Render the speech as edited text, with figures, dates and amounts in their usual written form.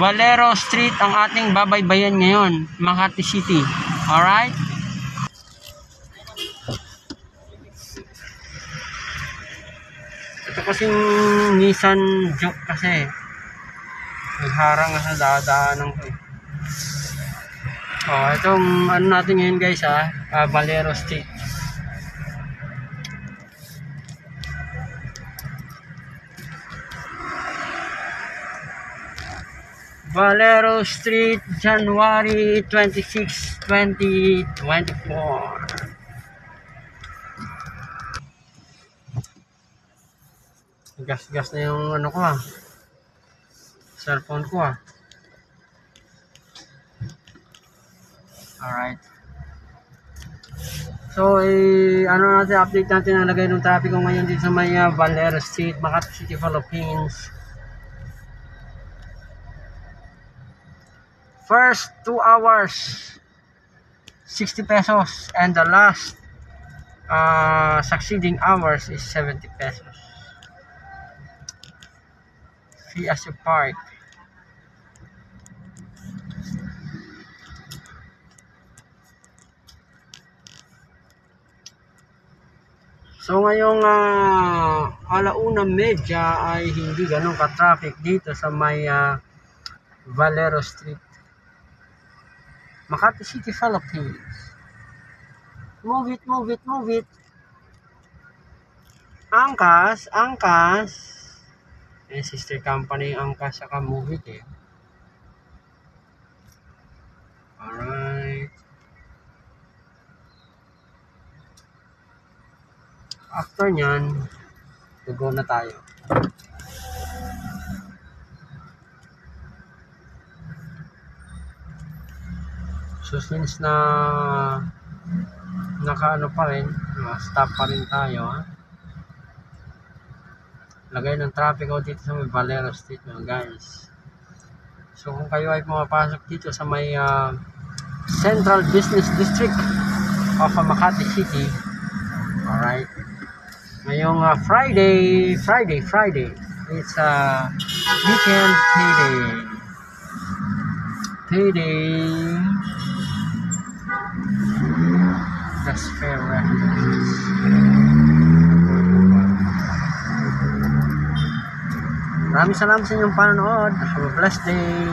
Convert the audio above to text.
Valero Street ang ating babaybayan ngayon, Makati City. Alright? Ito kasing Nissan Juke kasi. Nagharang nga sa dadaanan ko eh. Itong ano natin ngayon guys Valero Street. Valero Street, January 26, 2024. Gas-gas na yung ano ko cellphone ko Alright. So, ano natin, update natin ang lagay ng traffic ko ngayon dito sa may Valero Street, Makati City, Philippines. First 2 hours 60 pesos and the last succeeding hours is 70 pesos. Fee as you park. So ngayong 1:30 ay hindi ganun ka-traffic dito sa may Valero Street, Makati City, Philippines. Move it, move it, move it. Angkas, Angkas. Sister company Angkas saka Move It Alright. After nyan, go na tayo. So since na nakaano pa rin, stop pa rin tayo lagay ng traffic dito sa may Valero Street guys. So kung kayo ay pumapasok dito sa may Central Business District of Makati City, alright, ngayong Friday, it's weekend payday. That's fair reference. Maraming salamat sa inyong panonood. Have a blessed day.